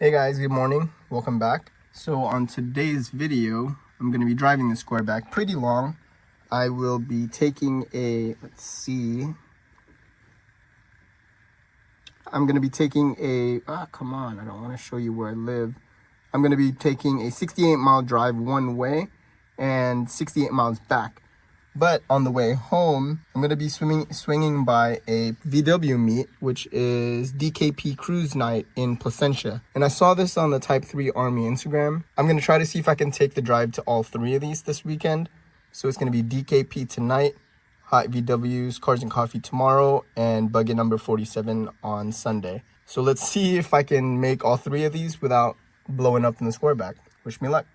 Hey guys, good morning. Welcome back. So on today's video, I'm going to be driving the Squareback pretty long. I will be taking a, I'm going to be taking a, come on, I don't want to show you where I live. I'm going to be taking a 68-mile drive one way and 68 miles back. But on the way home, I'm going to be swinging by a VW meet, which is D.K.P cruise night in Placentia. And I saw this on the Type 3 Army Instagram. I'm going to try to see if I can take the drive to all three of these this weekend. So it's going to be D.K.P tonight, Hot VWs, Cars and Coffee tomorrow, and Bucket number 47 on Sunday. So let's see if I can make all three of these without blowing up in the Squareback. Wish me luck.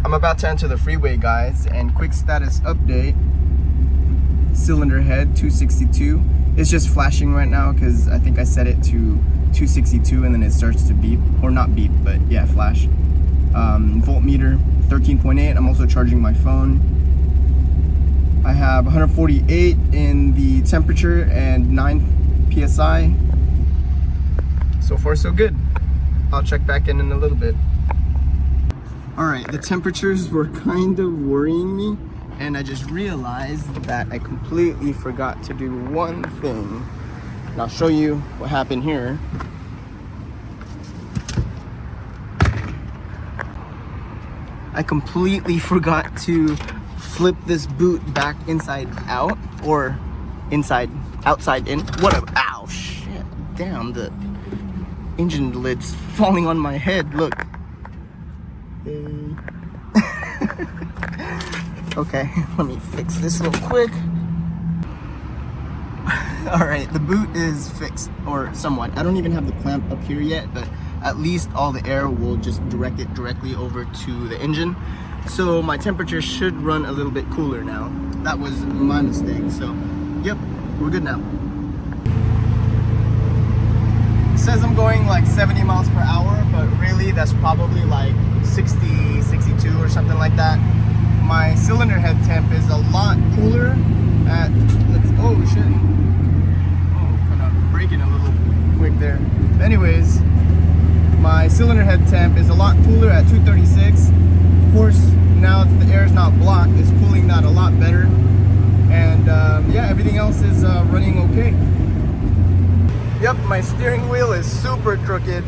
I'm about to enter the freeway, guys, and quick status update. Cylinder head 262. It's just flashing right now because I think I set it to 262 and then it starts to beep, or not beep, but yeah, flash. Voltmeter 13.8. I'm also charging my phone. I have 148 in the temperature and 9 psi. So far so good. I'll check back in a little bit. Alright, the temperatures were kind of worrying me, and I just realized that I completely forgot to do one thing. And I'll show you what happened here. I completely forgot to flip this boot back inside out, or outside in. Whatever. Ow, shit. Damn, the engine lid's falling on my head. Look. Okay, let me fix this real quick. Alright, the boot is fixed, or somewhat. I don't even have the clamp up here yet, but at least all the air will just direct it directly over to the engine. So my temperature should run a little bit cooler now. That was my mistake, so yep, we're good now. It says I'm going like 70 miles per hour, but really that's probably like 60, 62 or something like that. My cylinder head temp is a lot cooler at, oh shit. Oh, kind of braking a little quick there. But anyways, my cylinder head temp is a lot cooler at 236. Of course, now that the air is not blocked, it's cooling that a lot better. And yeah, everything else is running okay. Yep, my steering wheel is super crooked,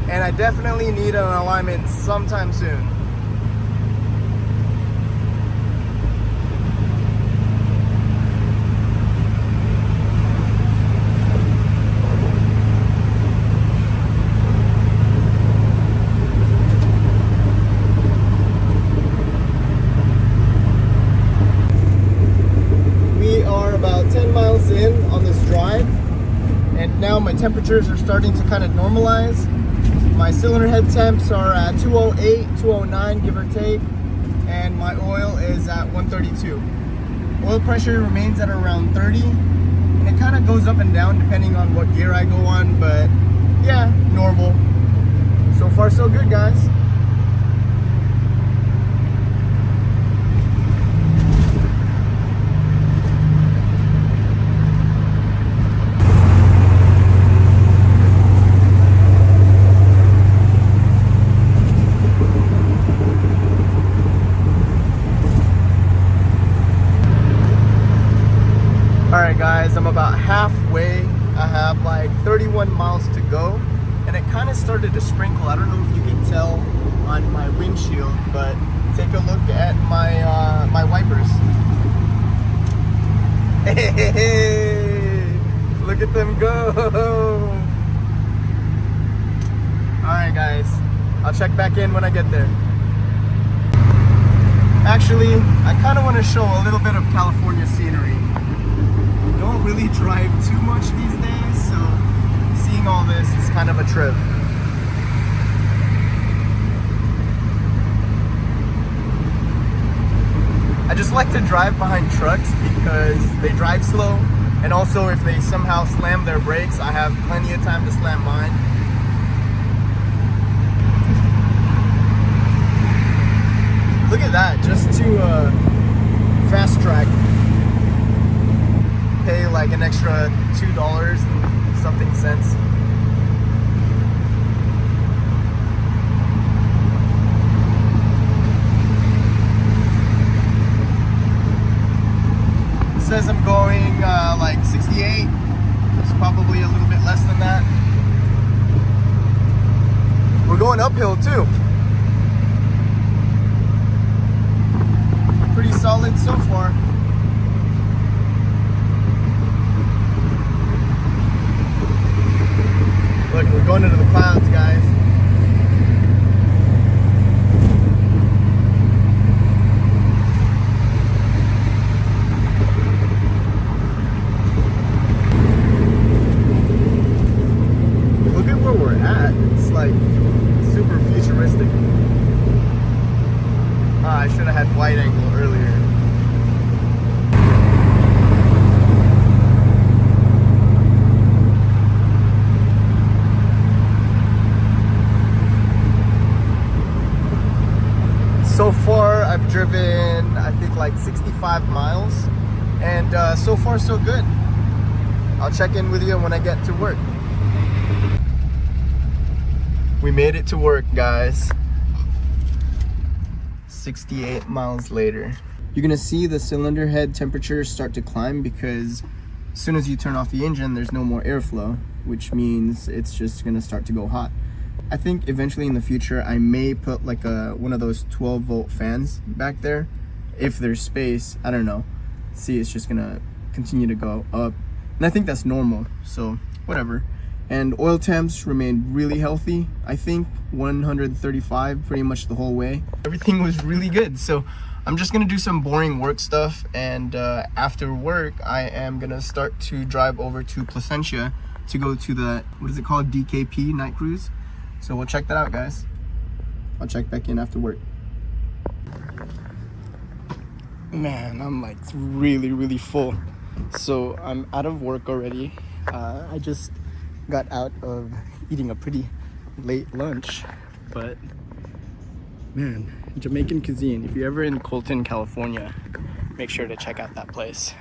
and I definitely need an alignment sometime soon. We are about 10 miles in on this drive, and now my temperatures are starting to kind of normalize. My cylinder head temps are at 208, 209, give or take, and my oil is at 132. Oil pressure remains at around 30, and it kind of goes up and down depending on what gear I go on, but yeah, normal. So far so good, guys. Alright guys, I'm about halfway. I have like 31 miles to go, and it kind of started to sprinkle. I don't know if you can tell on my windshield, but take a look at my my wipers. Hey, look at them go. Alright guys, I'll check back in when I get there. Actually, I kind of want to show a little bit of California scenery. Don't really drive too much these days, so seeing all this is kind of a trip. I just like to drive behind trucks because they drive slow, and also if they somehow slam their brakes, I have plenty of time to slam mine. Look at that, just to fast track, pay like an extra $2 and something cents. It says I'm going like 68. It's probably a little bit less than that. We're going uphill too. Pretty solid so far. Look, we're going into the clouds, guys. Look at where we're at. It's like super futuristic. I should have had wide angle earlier. So far, I've driven, I think, like 65 miles, and so far, so good. I'll check in with you when I get to work. We made it to work, guys. 68 miles later. You're gonna see the cylinder head temperature start to climb because as soon as you turn off the engine, there's no more airflow, which means it's just gonna start to go hot. I think eventually in the future, I may put like one of those 12-volt fans back there, if there's space. I don't know. See, it's just gonna continue to go up, and I think that's normal, so whatever. And oil temps remained really healthy. I think 135 pretty much the whole way. Everything was really good. So I'm just gonna do some boring work stuff, and after work I am gonna start to drive over to Placentia to go to the, what is it called, D.K.P night cruise. So we'll check that out, guys. I'll check back in after work. Man, I'm like really full. So I'm out of work already. I just got out of eating a pretty late lunch, but man, Jamaican cuisine. If you're ever in Colton, California, make sure to check out that place.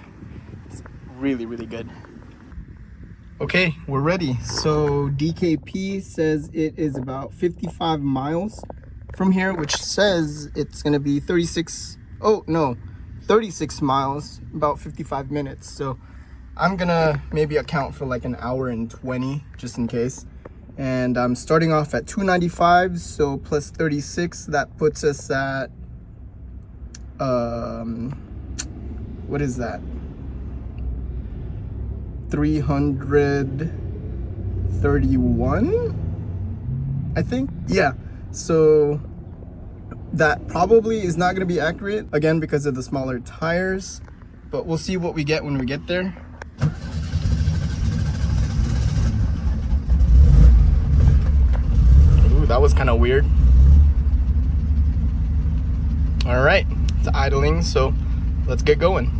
It's really good. Okay, we're ready. So D.K.P says it is about 55 miles from here, which says it's gonna be 36 miles, about 55 minutes. So I'm gonna maybe account for like an hour and 20 just in case. And I'm starting off at 295, so plus 36, that puts us at what is that, 331, I think. Yeah, so that probably is not going to be accurate, again because of the smaller tires, but we'll see what we get when we get there. Ooh, that was kind of weird. All right, it's idling, so let's get going.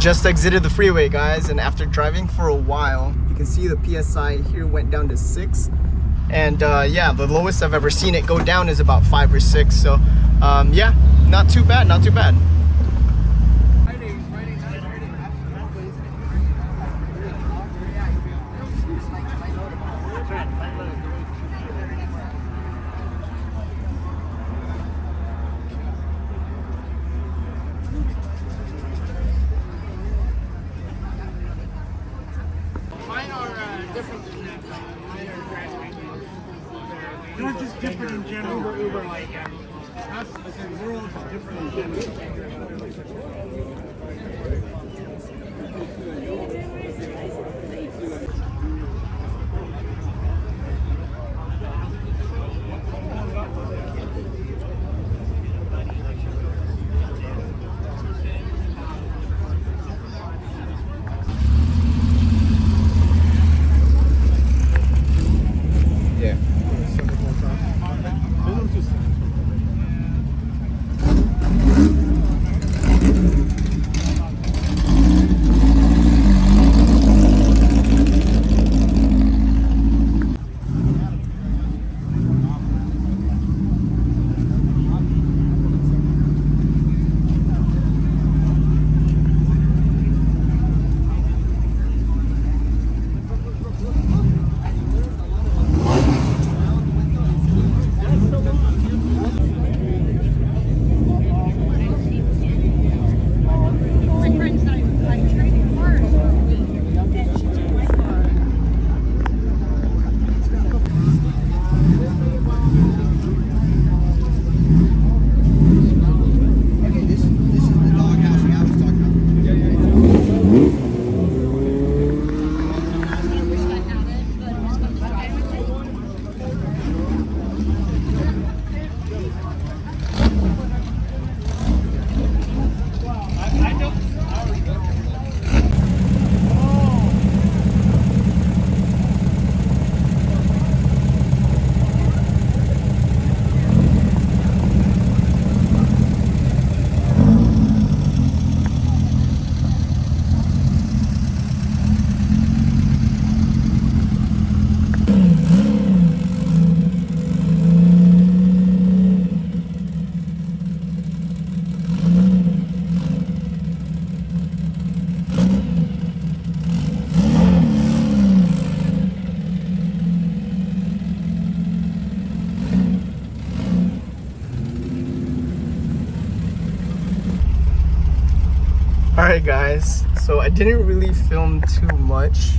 Just exited the freeway, guys, and after driving for a while, you can see the PSI here went down to 6. And yeah, the lowest I've ever seen it go down is about 5 or 6. So yeah, not too bad, not too bad. They're just different in general. Uber like us as a world is different in general. Alright guys, so I didn't really film too much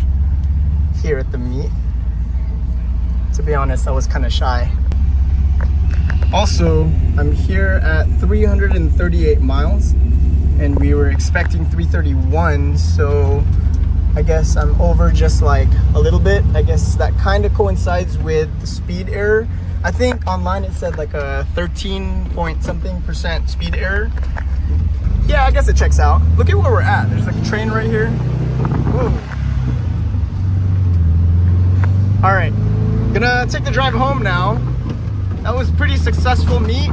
here at the meet. To be honest, I was kind of shy. Also, I'm here at 338 miles and we were expecting 331, so I guess I'm over just like a little bit. I guess that kind of coincides with the speed error. I think online it said like a 13-point-something% speed error. Yeah, I guess it checks out. Look at where we're at. There's like a train right here. Whoa. All right, gonna take the drive home now. That was pretty successful meet.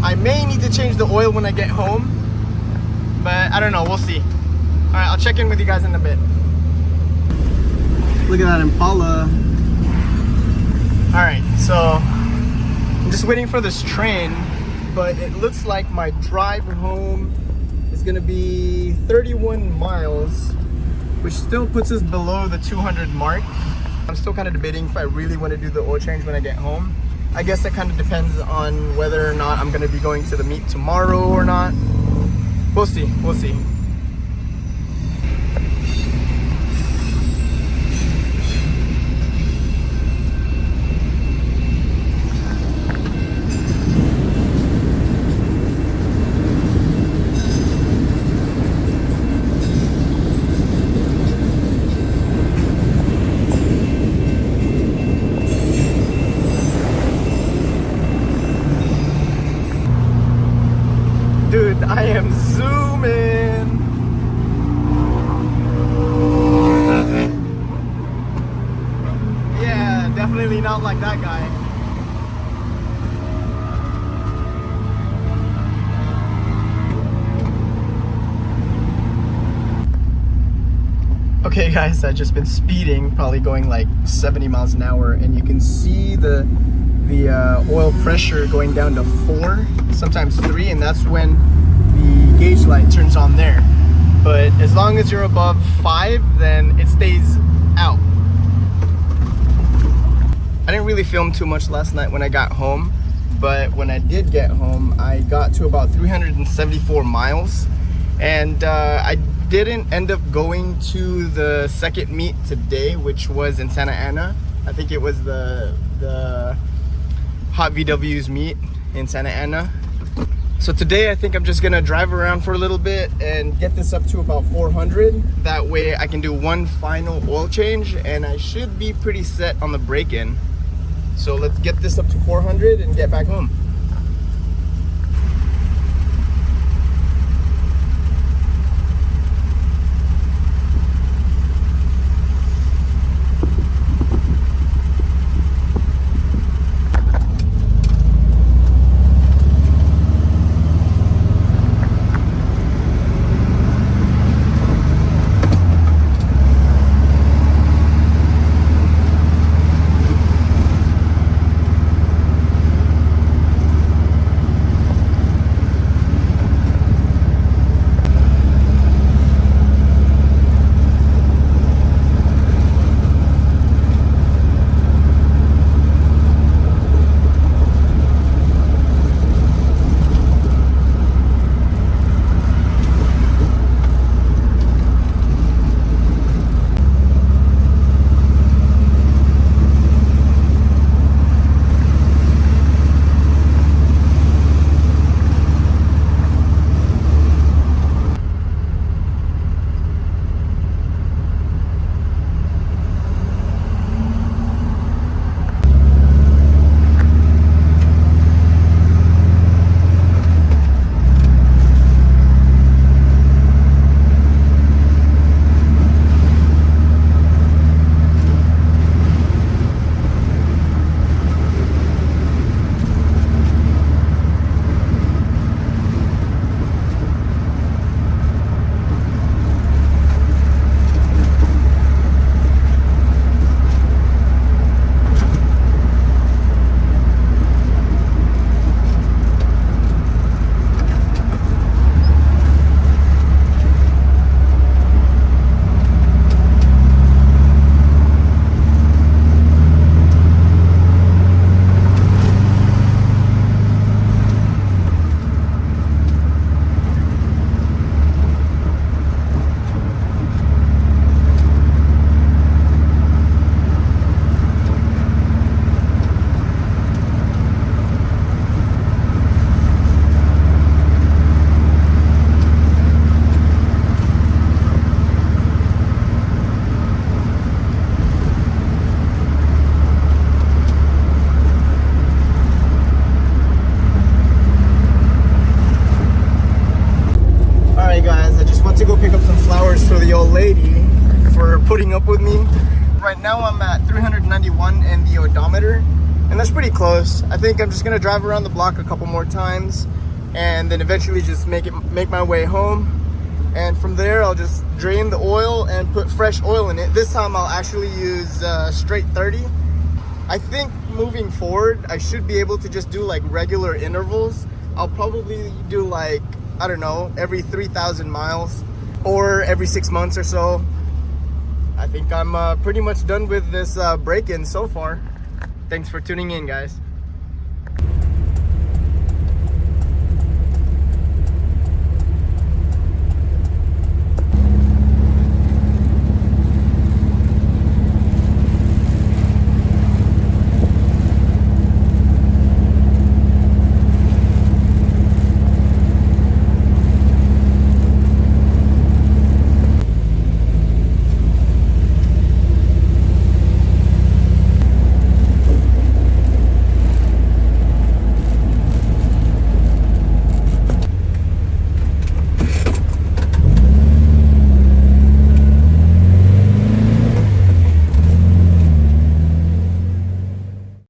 I may need to change the oil when I get home, but I don't know, we'll see. All right, I'll check in with you guys in a bit. Look at that Impala. All right, so I'm just waiting for this train, but it looks like my drive home is gonna be 31 miles, which still puts us below the 200 mark. I'm still kind of debating if I really want to do the oil change when I get home. I guess that kind of depends on whether or not I'm gonna be going to the meet tomorrow or not. We'll see, we'll see. Dude, I am zooming. Yeah, definitely not like that guy. Okay guys, I've just been speeding, probably going like 70 miles an hour, and you can see the oil pressure going down to 4, sometimes 3, and that's when the gauge light turns on there. But as long as you're above 5, then it stays out. I didn't really film too much last night when I got home, but when I did get home, I got to about 374 miles, and I didn't end up going to the second meet today, which was in Santa Ana. I think it was the Hot VW's meet in Santa Ana. So today I think I'm just gonna drive around for a little bit and get this up to about 400. That way I can do one final oil change and I should be pretty set on the break-in. So let's get this up to 400 and get back home. For the old lady for putting up with me. Right now I'm at 391 in the odometer, and that's pretty close. I think I'm just gonna drive around the block a couple more times and then eventually just make my way home, and from there I'll just drain the oil and put fresh oil in it. This time I'll actually use straight 30. I think moving forward I should be able to just do like regular intervals. I'll probably do like, I don't know, every 3,000 miles or every 6 months or so. I think I'm pretty much done with this break-in so far. Thanks for tuning in, guys.